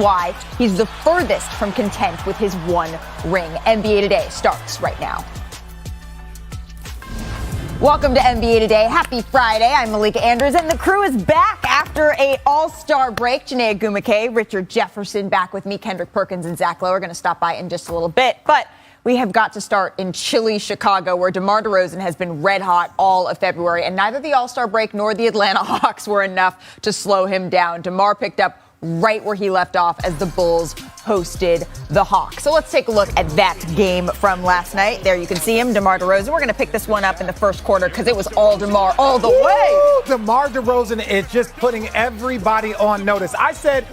why he's the furthest from content with his one ring. NBA Today starts right now. Welcome to NBA Today. Happy Friday. I'm Malika Andrews, and the crew is back after an all-star break. Janae Agumake, Richard Jefferson back with me. Kendrick Perkins and Zach Lowe are going to stop by in just a little bit. But we have got to start in chilly Chicago, where DeMar DeRozan has been red hot all of February, and neither the all-star break nor the Atlanta Hawks were enough to slow him down. DeMar picked up right where he left off as the Bulls hosted the Hawks. So let's take a look at that game from last night. There you can see him, DeMar DeRozan. We're going to pick this one up in the first quarter because it was all DeMar all the way. DeMar DeRozan is just putting everybody on notice. I said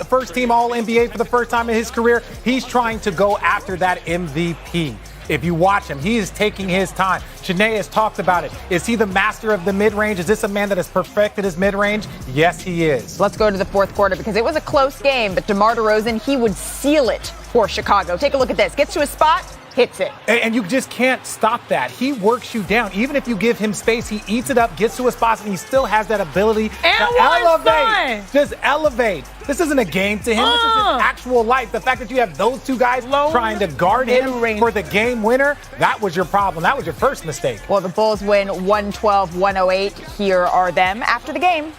first team All-NBA for the first time in his career. He's trying to go after that MVP. If you watch him, he is taking his time. Janae has talked about it. Is he the master of the mid-range? Is this a man that has perfected his mid-range? Yes, he is. Let's go to the fourth quarter because it was a close game, but DeMar DeRozan, he would seal it for Chicago. Take a look at this. Gets to a spot, hits it. And you just can't stop that. He works you down. Even if you give him space, he eats it up, gets to a spot, and he still has that ability to elevate. Just elevate. This isn't a game to him. This is his actual life. The fact that you have those two guys trying to guard him for the game winner, that was your problem. That was your first mistake. Well, the Bulls win 112-108. Here are them after the game.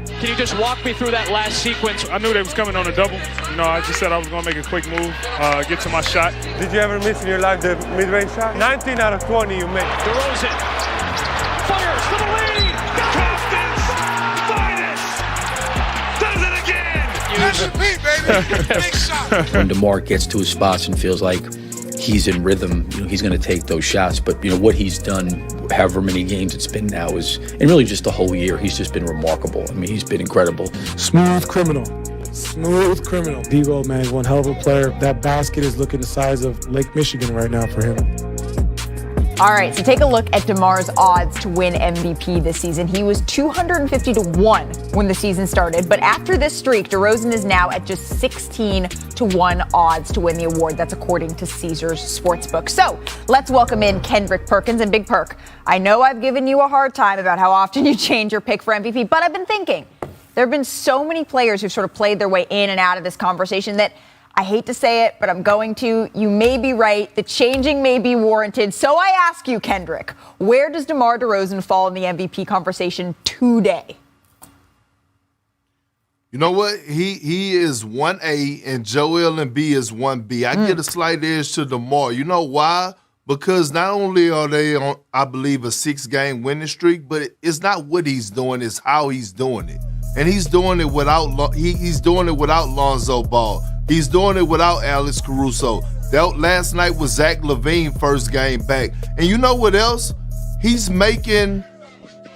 Can you just walk me through that last sequence? I knew they was coming on a double. No, I just said I was going to make a quick move, get to my shot. Did you ever miss in your life the mid-range shot? 19 out of 20 you made. DeRozan fires for the lead. Compton's finest does it again. That's the beat, baby. Big shot. When DeMar gets to his spots and feels like he's in rhythm, he's going to take those shots. But, what he's done, however many games it's been now, and really just the whole year, he's just been remarkable. I mean, he's been incredible. Smooth criminal. D-Roll, man, is one hell of a player. That basket is looking the size of Lake Michigan right now for him. All right, so take a look at DeMar's odds to win MVP this season. He was 250-1 when the season started, but after this streak, DeRozan is now at just 16-1 odds to win the award. That's according to Caesars Sportsbook. So let's welcome in Kendrick Perkins. And Big Perk, I know I've given you a hard time about how often you change your pick for MVP, but I've been thinking there have been so many players who've sort of played their way in and out of this conversation that I hate to say it, but I'm going to. You may be right. The changing may be warranted. So I ask you, Kendrick, where does DeMar DeRozan fall in the MVP conversation today? You know what? He is 1A and Joel Embiid is 1B. I get a slight edge to DeMar. You know why? Because not only are they on, I believe, a 6-game winning streak, but it's not what he's doing, it's how he's doing it. And he's doing it without Lonzo Ball. He's doing it without Alex Caruso. That last night was Zach LaVine first game back. And you know what else? He's making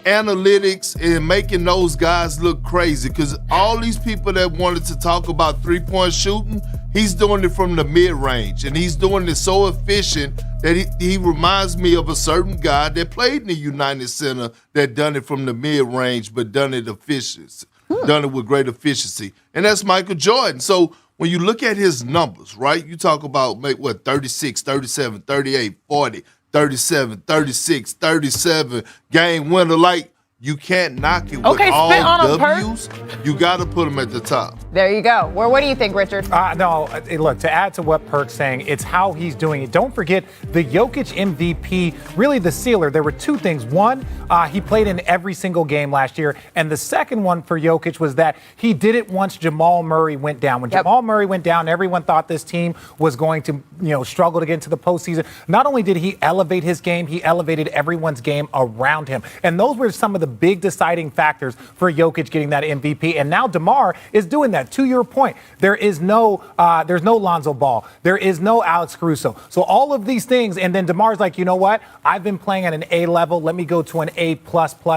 analytics and making those guys look crazy because all these people that wanted to talk about three-point shooting, he's doing it from the mid-range. And he's doing it so efficient that he reminds me of a certain guy that played in the United Center that done it from the mid-range but done it with great efficiency. And that's Michael Jordan. So when you look at his numbers, right, you talk about 36, 37, 38, 40, 37, 36, 37, game winner. Like, you can't knock it with all W's. You got to put them at the top. There you go. Well, what do you think, Richard? No, look, to add to what Perk's saying, it's how he's doing it. Don't forget the Jokic MVP, really the sealer. There were two things. One, he played in every single game last year. And the second one for Jokic was that he did it once Jamal Murray went down. When Jamal Murray went down, everyone thought this team was going to, struggle to get into the postseason. Not only did he elevate his game, he elevated everyone's game around him. And those were some of the big deciding factors for Jokic getting that MVP. And now DeMar is doing that. To your point, there's no Lonzo Ball. There is no Alex Caruso. So all of these things, and then DeMar's like, you know what? I've been playing at an A level. Let me go to an A++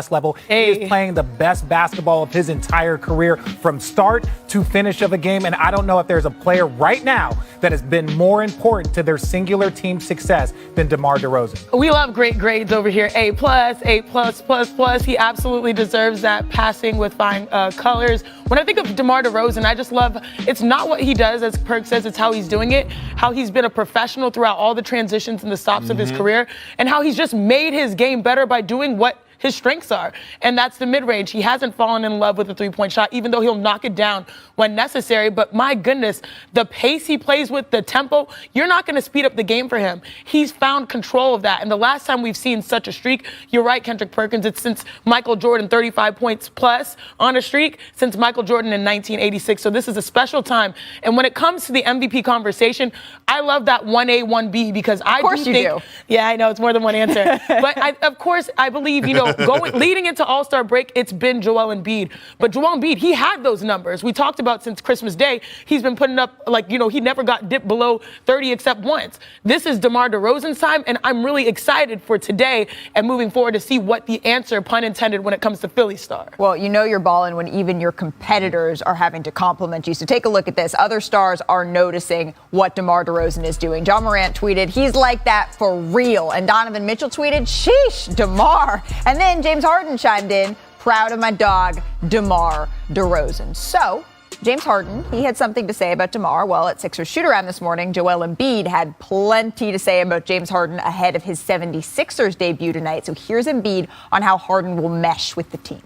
level. He is playing the best basketball of his entire career from start to finish of a game. And I don't know if there's a player right now that has been more important to their singular team success than DeMar DeRozan. We love great grades over here. A+, A++++. He absolutely deserves that, passing with fine colors. When I think of DeMar DeRozan, I just love, it's not what he does, as Perk says, it's how he's doing it, how he's been a professional throughout all the transitions and the stops of his career, and how he's just made his game better by doing what his strengths are, and that's the mid-range. He hasn't fallen in love with the three-point shot, even though he'll knock it down when necessary. But my goodness, the pace he plays with, the tempo, you're not going to speed up the game for him. He's found control of that. And the last time we've seen such a streak, you're right, Kendrick Perkins, it's since Michael Jordan, 35 points plus on a streak, since Michael Jordan in 1986. So this is a special time. And when it comes to the MVP conversation, I love that 1A, 1B because I do think, yeah, I know it's more than one answer. But of course, I believe, leading into All-Star break, it's been Joel Embiid. But Joel Embiid, he had those numbers. We talked about since Christmas Day, he's been putting up, he never got dipped below 30 except once. This is DeMar DeRozan's time, and I'm really excited for today and moving forward to see what the answer, pun intended, when it comes to Philly star. Well, you're balling when even your competitors are having to compliment you. So take a look at this. Other stars are noticing what DeMar DeRozan is doing. John Morant tweeted, he's like that for real. And Donovan Mitchell tweeted, sheesh, DeMar. And then James Harden chimed in, proud of my dog, DeMar DeRozan. So James Harden, he had something to say about DeMar. Well, at Sixers shoot-around this morning, Joel Embiid had plenty to say about James Harden ahead of his 76ers debut tonight. So here's Embiid on how Harden will mesh with the team.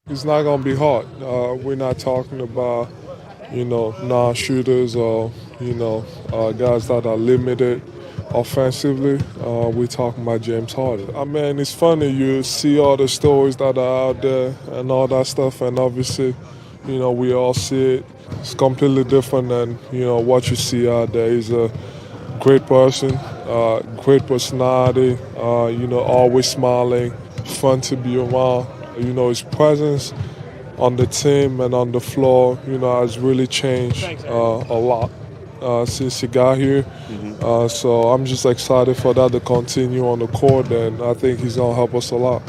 It's not going to be hard. We're not talking about, non-shooters or, guys that are limited offensively. We're talking about James Harden. I mean, it's funny. You see all the stories that are out there and all that stuff, and obviously, we all see it. It's completely different than, what you see out there. He's a great person, great personality, always smiling, fun to be around. His presence on the team and on the floor, has really changed a lot since he got here. So I'm just excited for that to continue on the court, and I think he's going to help us a lot.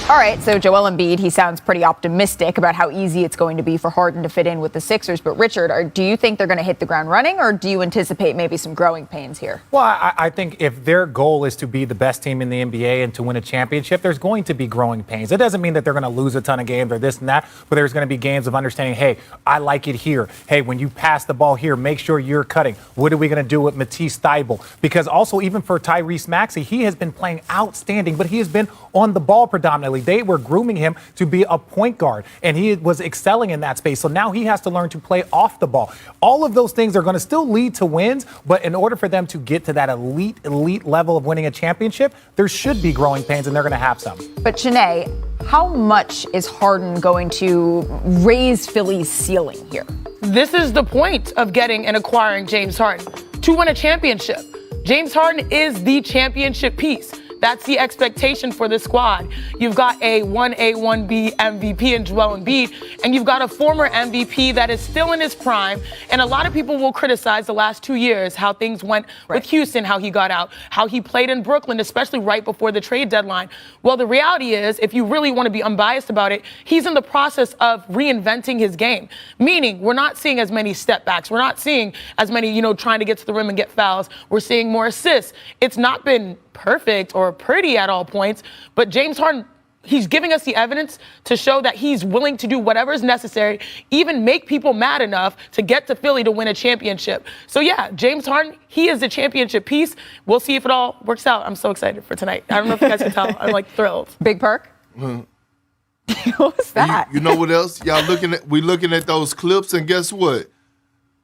All right, so Joel Embiid, he sounds pretty optimistic about how easy it's going to be for Harden to fit in with the Sixers. But Richard, do you think they're going to hit the ground running, or do you anticipate maybe some growing pains here? Well, I think if their goal is to be the best team in the NBA and to win a championship, there's going to be growing pains. It doesn't mean that they're going to lose a ton of games or this and that, but there's going to be games of understanding, hey, I like it here. Hey, when you pass the ball here, make sure you're cutting. What are we going to do with Matisse Thybulle? Because also, even for Tyrese Maxey, he has been playing outstanding, but he has been on the ball predominantly. They were grooming him to be a point guard, and he was excelling in that space. So now he has to learn to play off the ball. All of those things are going to still lead to wins, but in order for them to get to that elite level of winning a championship, there should be growing pains, and they're going to have some. But Shanae, how much is Harden going to raise Philly's ceiling here? This is the point of getting and acquiring James Harden, to win a championship. James Harden is the championship piece. That's the expectation for this squad. You've got a 1A, 1B MVP in Joel Embiid, and you've got a former MVP that is still in his prime. And a lot of people will criticize the last 2 years, how things went with Houston, how he got out, how he played in Brooklyn, especially right before the trade deadline. Well, the reality is, if you really want to be unbiased about it, he's in the process of reinventing his game. Meaning, we're not seeing as many step backs. We're not seeing as many, trying to get to the rim and get fouls. We're seeing more assists. It's not been perfect or pretty at all points, but James Harden, he's giving us the evidence to show that he's willing to do whatever is necessary, even make people mad enough to get to Philly to win a championship. So yeah, James Harden, he is the championship piece. We'll see if it all works out. I'm so excited for tonight. I don't know if you guys can tell. I'm thrilled. Big perk. What was that? You know what else? We looking at those clips, and guess what?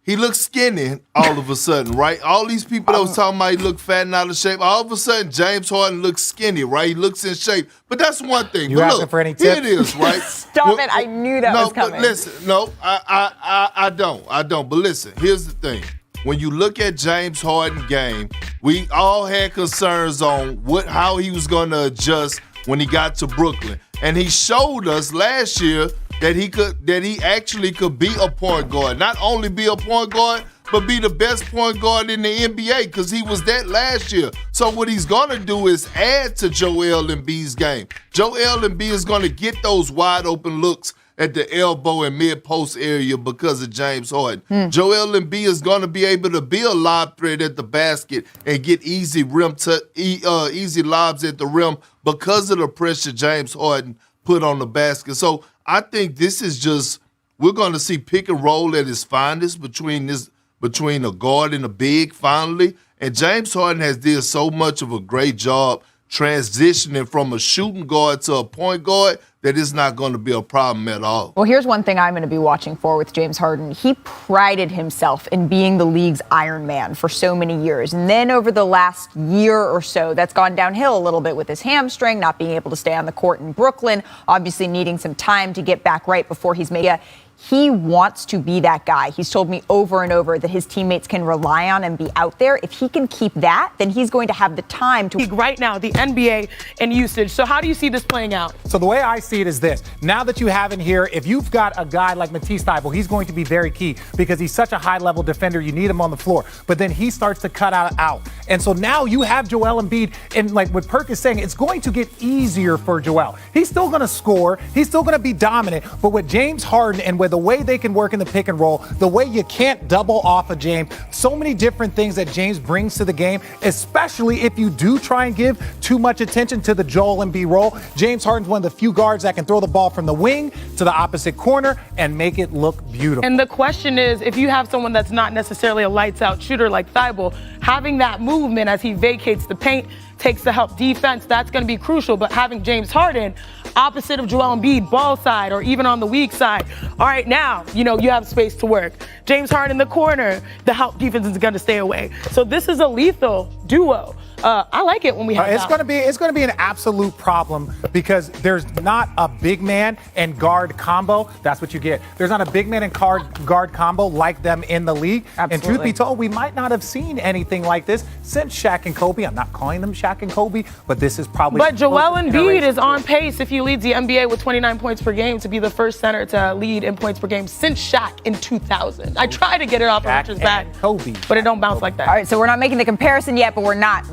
He looks skinny all of a sudden, right? All these people that was talking about he looked fat and out of shape, all of a sudden James Harden looks skinny, right? He looks in shape. But that's one thing. You asking for any tips? Here it is, right? Stop it. I knew that was coming. But listen, I don't. But listen, here's the thing. When you look at James Harden's game, we all had concerns on how he was going to adjust when he got to Brooklyn. And he showed us last year that he actually could be a point guard. Not only be a point guard, but be the best point guard in the NBA, because he was that last year. So what he's going to do is add to Joel Embiid's game. Joel Embiid is going to get those wide open looks at the elbow and mid-post area because of James Harden. Joel Embiid is going to be able to be a lob threat at the basket and get easy lobs at the rim because of the pressure James Harden put on the basket. So I think this is just, we're going to see pick and roll at its finest between a guard and a big finally. And James Harden has did so much of a great job transitioning from a shooting guard to a point guard, that it's not going to be a problem at all. Well, here's one thing I'm going to be watching for with James Harden. He prided himself in being the league's Iron Man for so many years. And then over the last year or so, that's gone downhill a little bit with his hamstring, not being able to stay on the court in Brooklyn, obviously needing some time to get back right before he's made. He wants to be that guy. He's told me over and over that his teammates can rely on and be out there. If he can keep that, then he's going to have the time to. Right now, the NBA and usage. So how do you see this playing out? So the way I see it is this. Now that you have in here, if you've got a guy like Matisse Thybulle, he's going to be very key because he's such a high-level defender. You need him on the floor. But then he starts to cut out. And so now you have Joel Embiid, and like what Perk is saying, it's going to get easier for Joel. He's still going to score. He's still going to be dominant. But with James Harden and with the way they can work in the pick and roll, the way you can't double off of James, so many different things that James brings to the game, especially if you do try and give too much attention to the Joel Embiid role. James Harden's one of the few guards that can throw the ball from the wing to the opposite corner and make it look beautiful. And the question is, if you have someone that's not necessarily a lights-out shooter like Thybulle, having that movement as he vacates the paint, takes the help defense, that's going to be crucial. But having James Harden opposite of Joel Embiid, ball side, or even on the weak side, all right, now, you have space to work. James Harden in the corner, the help defense is going to stay away. So this is a lethal duo. I like it when we have it's going to be an absolute problem because there's not a big man and guard combo. That's what you get. There's not a big man and guard combo like them in the league. Absolutely. And truth be told, we might not have seen anything like this since Shaq and Kobe. I'm not calling them Shaq and Kobe, but this is probably. But Joel Embiid is on pace if he leads the NBA with 29 points per game to be the first center to lead in points per game since Shaq in 2000. I try to get it off of Richard's back, Kobe, but it don't bounce like that. All right, so we're not making the comparison yet, but we're not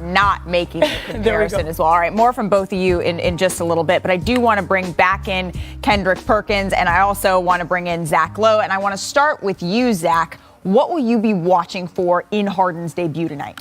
making the comparison as well. All right, more from both of you in just a little bit, but I do want to bring back in Kendrick Perkins, and I also want to bring in Zach Lowe, and I want to start with you, Zach. What will you be watching for in Harden's debut tonight?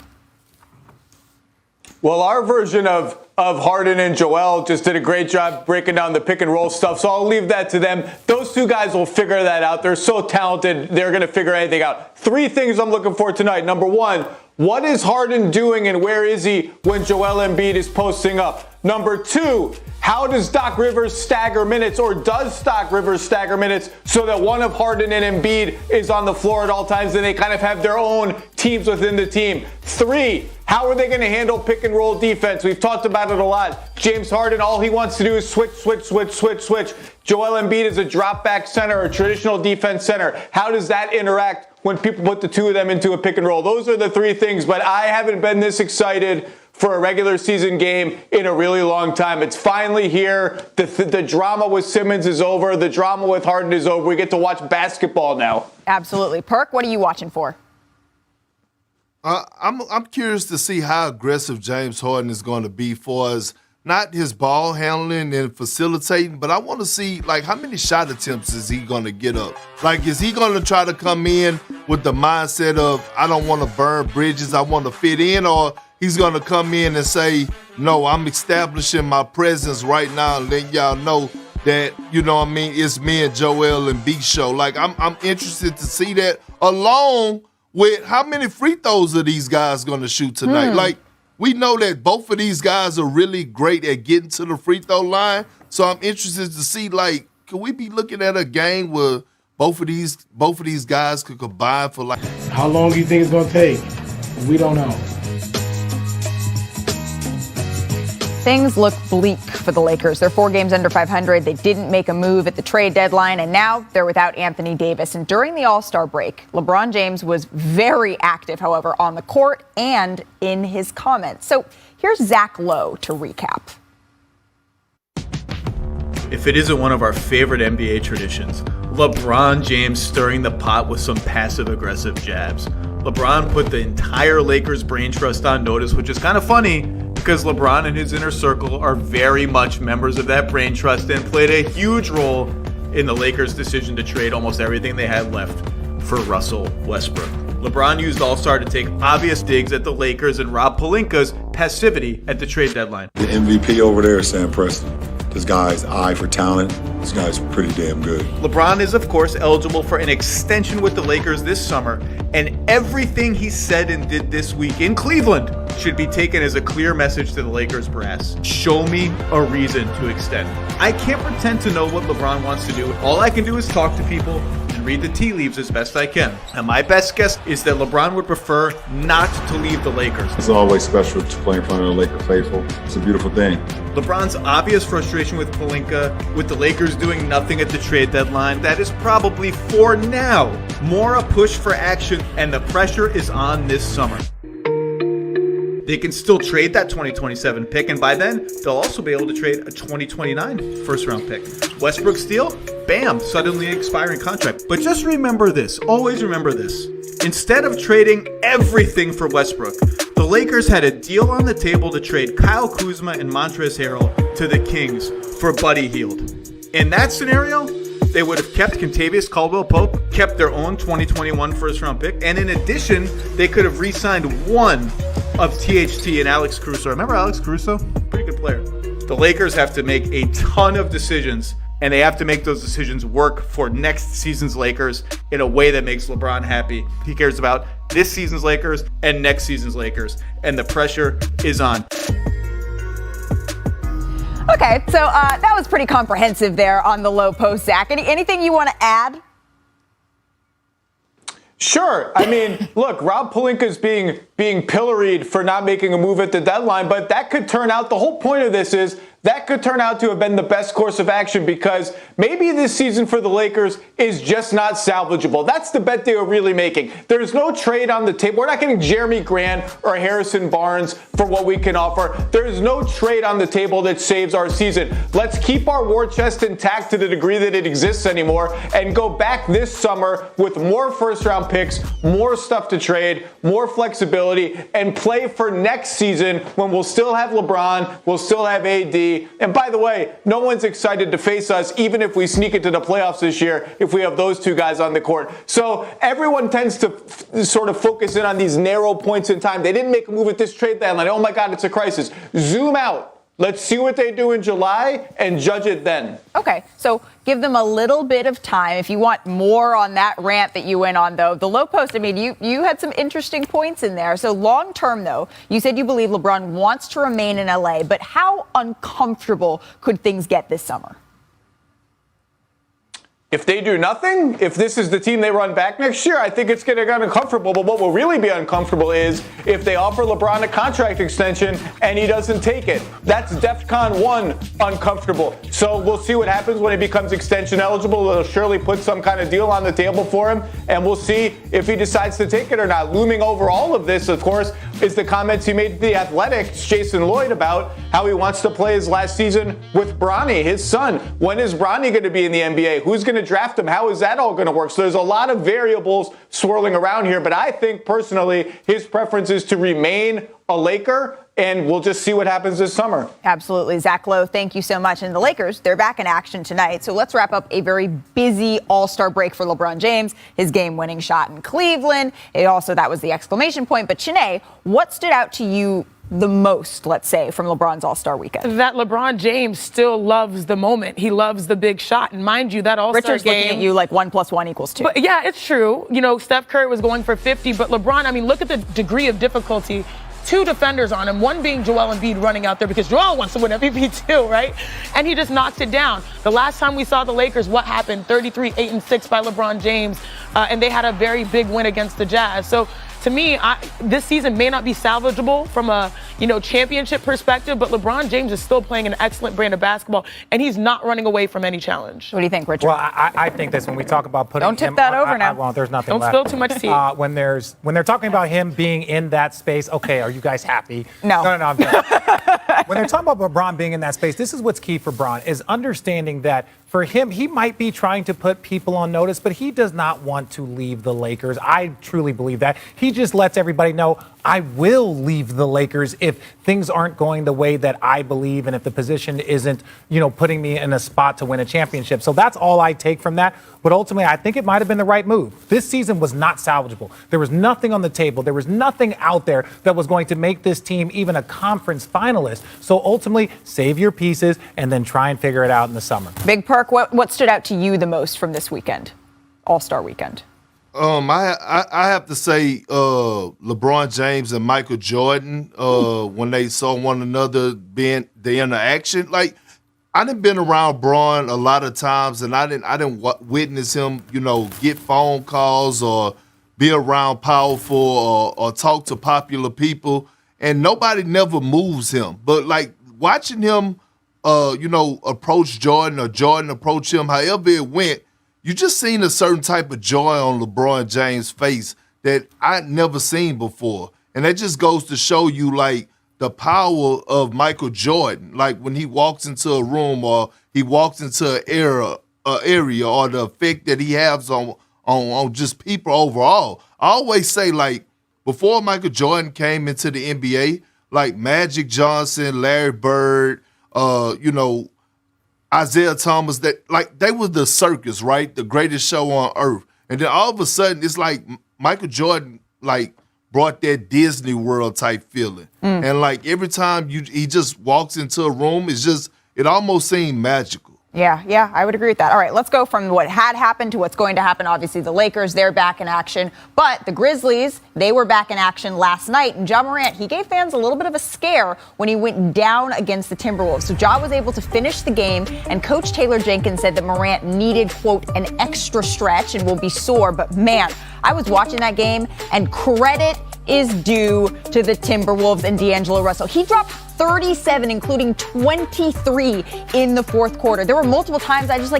Well, our version of Harden and Joel just did a great job breaking down the pick and roll stuff, so I'll leave that to them. Those two guys will figure that out. They're so talented, they're going to figure anything out. 3 things I'm looking for tonight. Number 1, what is Harden doing and where is he when Joel Embiid is posting up? Number 2, how does Doc Rivers stagger minutes, or does Doc Rivers stagger minutes so that one of Harden and Embiid is on the floor at all times and they kind of have their own teams within the team? 3, how are they going to handle pick and roll defense? We've talked about it a lot. James Harden, all he wants to do is switch. Joel Embiid is a drop back center, a traditional defense center. How does that interact when people put the two of them into a pick and roll? Those are the 3 things, but I haven't been this excited for a regular season game in a really long time. It's finally here. The drama with Simmons is over. The drama with Harden is over. We get to watch basketball now. Absolutely. Perk, what are you watching for? I'm curious to see how aggressive James Harden is going to be for us. Not his ball handling and facilitating, but I want to see, how many shot attempts is he going to get up? Is he going to try to come in with the mindset of, I don't want to burn bridges, I want to fit in, or he's going to come in and say, no, I'm establishing my presence right now and letting y'all know that, it's me and Joel Embiid show. I'm interested to see that, along with how many free throws are these guys going to shoot tonight. We know that both of these guys are really great at getting to the free throw line. So I'm interested to see, could we be looking at a game where both of these guys could combine for How long do you think it's going to take? We don't know. Things look bleak for the Lakers. They're 4 games under 500. They didn't make a move at the trade deadline, and now they're without Anthony Davis. And during the All-Star break, LeBron James was very active, however, on the court and in his comments. So here's Zach Lowe to recap. If it isn't one of our favorite NBA traditions, LeBron James stirring the pot with some passive-aggressive jabs. LeBron put the entire Lakers brain trust on notice, which is kind of funny because LeBron and his inner circle are very much members of that brain trust and played a huge role in the Lakers' decision to trade almost everything they had left for Russell Westbrook. LeBron used All-Star to take obvious digs at the Lakers and Rob Pelinka's passivity at the trade deadline. The MVP over there is Sam Preston. This guy's eye for talent. This guy's pretty damn good. LeBron is, of course, eligible for an extension with the Lakers this summer, and everything he said and did this week in Cleveland should be taken as a clear message to the Lakers brass. Show me a reason to extend. I can't pretend to know what LeBron wants to do. All I can do is talk to people and read the tea leaves as best I can. And my best guess is that LeBron would prefer not to leave the Lakers. It's always special to play in front of the Laker faithful. It's a beautiful thing. LeBron's obvious frustration with Pelinka, with the Lakers doing nothing at the trade deadline, that is probably, for now, more a push for action, and the pressure is on this summer. They can still trade that 2027 pick, and by then, they'll also be able to trade a 2029 first-round pick. Westbrook's deal? Bam, suddenly expiring contract. But just remember this, always remember this. Instead of trading everything for Westbrook, the Lakers had a deal on the table to trade Kyle Kuzma and Montrezl Harrell to the Kings for Buddy Hield. In that scenario, they would have kept Kentavious Caldwell-Pope, kept their own 2021 first-round pick, and in addition, they could have re-signed one of THT and Alex Caruso. Remember Alex Caruso? Pretty good player. The Lakers have to make a ton of decisions, and they have to make those decisions work for next season's Lakers in a way that makes LeBron happy. He cares about this season's Lakers and next season's Lakers, and the pressure is on. Okay, so that was pretty comprehensive there on the low post, Zach. Anything you want to add? Sure. I mean, look, Rob Pelinka's being pilloried for not making a move at the deadline, but that could turn out, the whole point of this is that could turn out to have been the best course of action, because maybe this season for the Lakers is just not salvageable. That's the bet they were really making. There's no trade on the table. We're not getting Jeremy Grant or Harrison Barnes for what we can offer. There's no trade on the table that saves our season. Let's keep our war chest intact to the degree that it exists anymore and go back this summer with more first-round picks, more stuff to trade, more flexibility, and play for next season when we'll still have LeBron, we'll still have AD. And by the way, no one's excited to face us, even if we sneak into the playoffs this year, if we have those two guys on the court. So everyone tends to sort of focus in on these narrow points in time. They didn't make a move at this trade deadline. Oh my God, it's a crisis. Zoom out. Let's see what they do in July and judge it then. Okay, so give them a little bit of time. If you want more on that rant that you went on, though, the low post, I mean, you had some interesting points in there. So long term, though, you said you believe LeBron wants to remain in LA, but how uncomfortable could things get this summer? If they do nothing, if this is the team they run back next year, I think it's going to get uncomfortable. But what will really be uncomfortable is if they offer LeBron a contract extension and he doesn't take it. That's DEFCON 1 uncomfortable. So we'll see what happens when he becomes extension eligible. They'll surely put some kind of deal on the table for him, and we'll see if he decides to take it or not. Looming over all of this, of course, is the comments he made to The Athletic's Jason Lloyd about how he wants to play his last season with Bronny, his son. When is Bronny going to be in the NBA? Who's going to draft him? How is that all going to work? So there's a lot of variables swirling around here, but I think personally his preference is to remain a Laker, and we'll just see what happens this summer. Absolutely. Zach Lowe, thank you so much. And the Lakers, they're back in action tonight. So let's wrap up a very busy All-Star break for LeBron James, his game-winning shot in Cleveland. That was the exclamation point. But Chiney, what stood out to you the most, let's say, from LeBron's All-Star weekend? That LeBron James still loves the moment. He loves the big shot. And mind you, that All-Star Richard's game... looking at you like 1 + 1 = 2. But yeah, it's true. You know, Steph Curry was going for 50, but LeBron, I mean, look at the degree of difficulty. 2 defenders on him, one being Joel Embiid running out there because Joel wants to win MVP too, right? And he just knocked it down. The last time we saw the Lakers, what happened? 33-8-6 by LeBron James, and they had a very big win against the Jazz. So to me, this season may not be salvageable from a championship perspective, but LeBron James is still playing an excellent brand of basketball, and he's not running away from any challenge. What do you think, Richard? Well, I think this when we talk about putting Don't tip that over now. Well, there's nothing Don't left. spill too much tea. When they're talking about him being in that space, okay, are you guys happy? No. No, I'm kidding. When they're talking about LeBron being in that space, this is what's key for Bron, is understanding that for him, he might be trying to put people on notice, but he does not want to leave the Lakers. I truly believe that. He just lets everybody know, I will leave the Lakers if things aren't going the way that I believe and if the position isn't, putting me in a spot to win a championship. So that's all I take from that. But ultimately, I think it might have been the right move. This season was not salvageable. There was nothing on the table. There was nothing out there that was going to make this team even a conference finalist. So ultimately, save your pieces and then try and figure it out in the summer. Big Perk, what stood out to you the most from this weekend, All-Star weekend? I have to say LeBron James and Michael Jordan when they saw one another being the interaction. Like I done been around Bron a lot of times, and I didn't witness him, get phone calls or be around powerful or talk to popular people, and nobody never moves him. But like watching him, approach Jordan or Jordan approach him, however it went. You just seen a certain type of joy on LeBron James' face that I'd never seen before. And that just goes to show you, like, the power of Michael Jordan. Like, when he walks into a room or he walks into an area or the effect that he has on just people overall. I always say, like, before Michael Jordan came into the NBA, like Magic Johnson, Larry Bird, Isaiah Thomas, that like they were the circus, right? The greatest show on earth. And then all of a sudden, it's like Michael Jordan like brought that Disney World type feeling. And like every time he just walks into a room, it almost seemed magical. Yeah, I would agree with that. All right, let's go from what had happened to what's going to happen. Obviously, the Lakers, they're back in action. But the Grizzlies, they were back in action last night. And Ja Morant, he gave fans a little bit of a scare when he went down against the Timberwolves. So Ja was able to finish the game. And Coach Taylor Jenkins said that Morant needed, quote, an extra stretch and will be sore. But man, I was watching that game, and credit is due to the Timberwolves and D'Angelo Russell. He dropped 37, including 23 in the fourth quarter. There were multiple times I just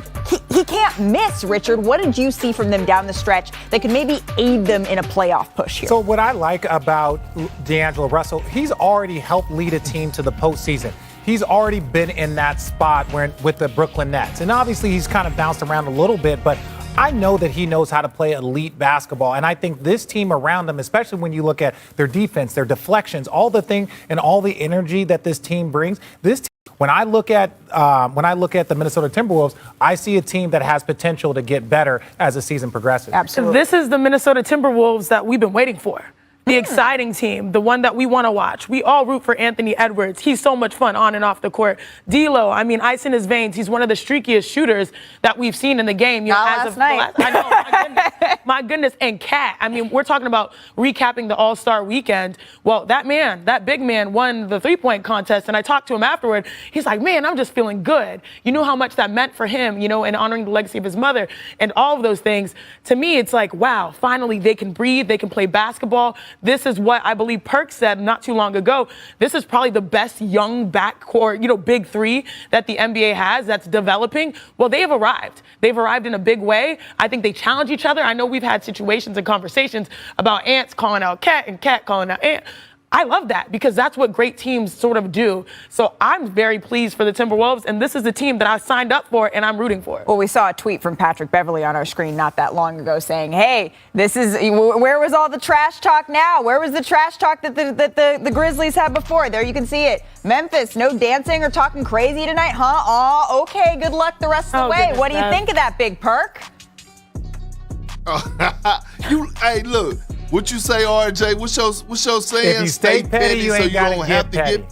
he can't miss, Richard. What did you see from them down the stretch that could maybe aid them in a playoff push here? So what I like about D'Angelo Russell, he's already helped lead a team to the postseason. He's already been in that spot with the Brooklyn Nets. And obviously he's kind of bounced around a little bit, but I know that he knows how to play elite basketball, and I think this team around him, especially when you look at their defense, their deflections, all the thing and all the energy that this team brings, this team, when I look at the Minnesota Timberwolves, I see a team that has potential to get better as the season progresses. Absolutely. This is the Minnesota Timberwolves that we've been waiting for. The exciting team, the one that we want to watch. We all root for Anthony Edwards. He's so much fun on and off the court. D'Lo, ice in his veins. He's one of the streakiest shooters that we've seen in the game. Last night. I know, my goodness. And Cat, we're talking about recapping the All-Star weekend. Well, that big man won the three-point contest, and I talked to him afterward. He's like, man, I'm just feeling good. You know how much that meant for him, and honoring the legacy of his mother and all of ththose things. To me, it's like, wow, finally they can breathe, they can play basketball. This is what I believe Perk said not too long ago. This is probably the best young backcourt, big three that the NBA has that's developing. Well, they have arrived. They've arrived in a big way. I think they challenge each other. I know we've had situations and conversations about Ants calling out Cat and Cat calling out Ant. I love that because that's what great teams sort of do. So I'm very pleased for the Timberwolves, and this is the team that I signed up for and I'm rooting for. Well, we saw a tweet from Patrick Beverley on our screen not that long ago saying, hey, where was all the trash talk now? Where was the trash talk that the Grizzlies had before? There you can see it. Memphis, no dancing or talking crazy tonight, huh? Oh, okay, good luck the rest of the way. Goodness, what do you think of that, Big Perk? Hey, look. What you say, RJ? What's your saying? If you stay petty, you ain't gotta get petty.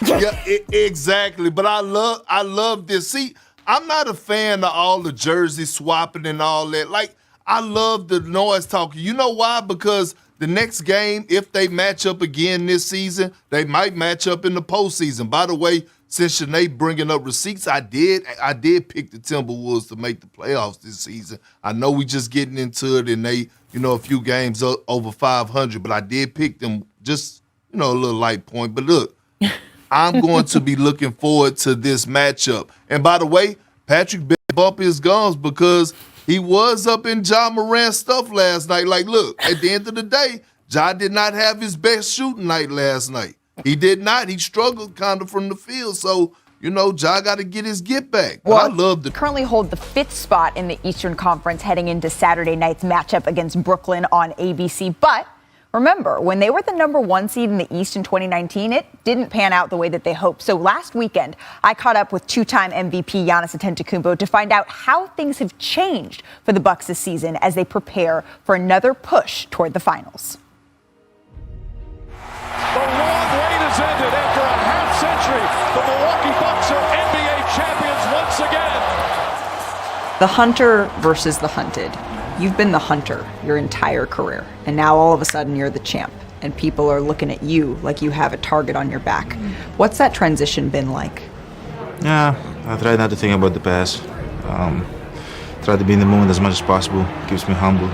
Yeah, exactly. But I love this. See, I'm not a fan of all the jersey swapping and all that. Like, I love the noise talking. You know why? Because the next game, if they match up again this season, they might match up in the postseason. By the way, since Sinead bringing up receipts, I did pick the Timberwolves to make the playoffs this season. I know we just getting into it, and they, a few games over 500, but I did pick them just, a little light point. But look, I'm going to be looking forward to this matchup. And by the way, Patrick better bump his gums because he was up in Ja Morant's stuff last night. Like, look, at the end of the day, Ja did not have his best shooting night last night. He did not. He struggled kind of from the field. So, Ja got to get his get back. Well, I love the currently hold the 5th spot in the Eastern Conference heading into Saturday night's matchup against Brooklyn on ABC. But remember, when they were the number 1 seed in the East in 2019, it didn't pan out the way that they hoped. So last weekend, I caught up with 2-time MVP Giannis Antetokounmpo to find out how things have changed for the Bucks this season as they prepare for another push toward the finals. The long wait has ended after a half-century. The Milwaukee Bucks are NBA champions once again. The hunter versus the hunted. You've been the hunter your entire career, and now all of a sudden you're the champ, and people are looking at you like you have a target on your back. What's that transition been like? Yeah, I try not to think about the past. Try to be in the moment as much as possible. Keeps me humble.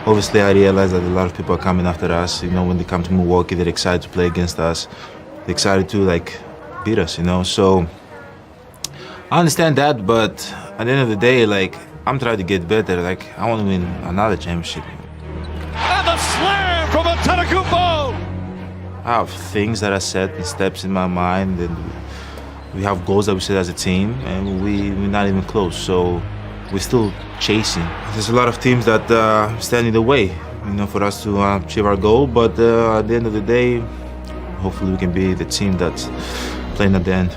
Obviously, I realize that a lot of people are coming after us. You know, when they come to Milwaukee, they're excited to play against us. They're excited to beat us. You know, so I understand that. But at the end of the day, I'm trying to get better. I want to win another championship. And the slam from Antetokounmpo. I have things that I set and steps in my mind, and we have goals that we set as a team, and we're not even close. So we're still chasing. There's a lot of teams that stand in the way, for us to achieve our goal. But at the end of the day, hopefully we can be the team that's playing at the end.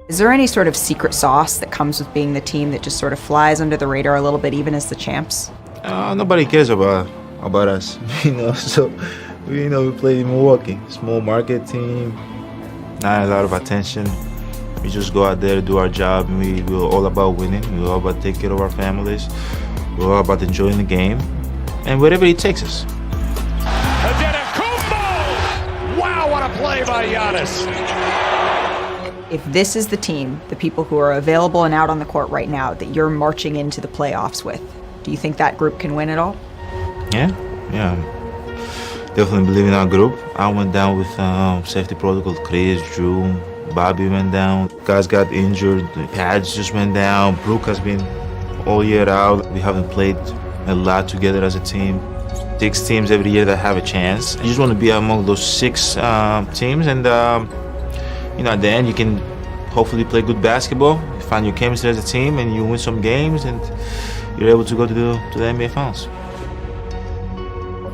Is there any sort of secret sauce that comes with being the team that just sort of flies under the radar a little bit, even as the champs? Nobody cares about us, So we play in Milwaukee, small market team, not a lot of attention. We just go out there, do our job, and we're all about winning. We're all about taking care of our families. We're all about enjoying the game, and wherever it takes us. Antetokounmpo! Wow, what a play by Giannis! If this is the team, the people who are available and out on the court right now, that you're marching into the playoffs with, do you think that group can win it all? Yeah. Definitely believe in our group. I went down with safety protocol. Chris, Drew, Bobby went down. Guys got injured. Pads just went down. Brooke has been all year out. We haven't played a lot together as a team. 6 teams every year that have a chance. I just want to be among those 6 teams, and at the end you can hopefully play good basketball, you find your chemistry as a team, and you win some games, and you're able to go to the NBA Finals.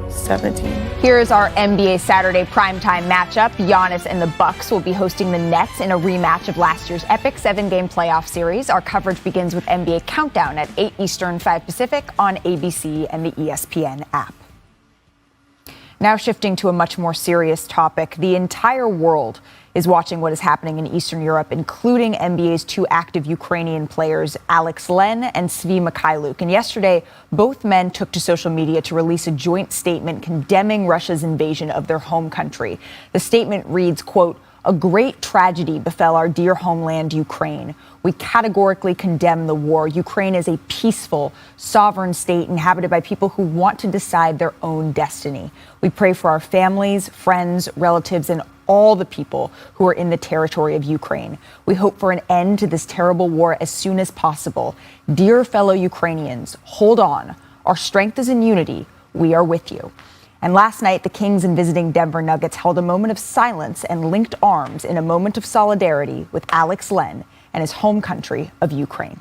17. Here's our NBA Saturday primetime matchup. Giannis and the Bucks will be hosting the Nets in a rematch of last year's epic 7-game playoff series. Our coverage begins with NBA Countdown at 8 Eastern, 5 Pacific on ABC and the ESPN app. Now shifting to a much more serious topic, the entire world is watching what is happening in Eastern Europe, including NBA's 2 active Ukrainian players, Alex Len and Svi Mikhailuk. And yesterday, both men took to social media to release a joint statement condemning Russia's invasion of their home country. The statement reads, quote, "A great tragedy befell our dear homeland, Ukraine. We categorically condemn the war. Ukraine is a peaceful, sovereign state inhabited by people who want to decide their own destiny. We pray for our families, friends, relatives, and all the people who are in the territory of Ukraine. We hope for an end to this terrible war as soon as possible. Dear fellow Ukrainians, hold on. Our strength is in unity. We are with you." And last night, the Kings and visiting Denver Nuggets held a moment of silence and linked arms in a moment of solidarity with Alex Len and his home country of Ukraine.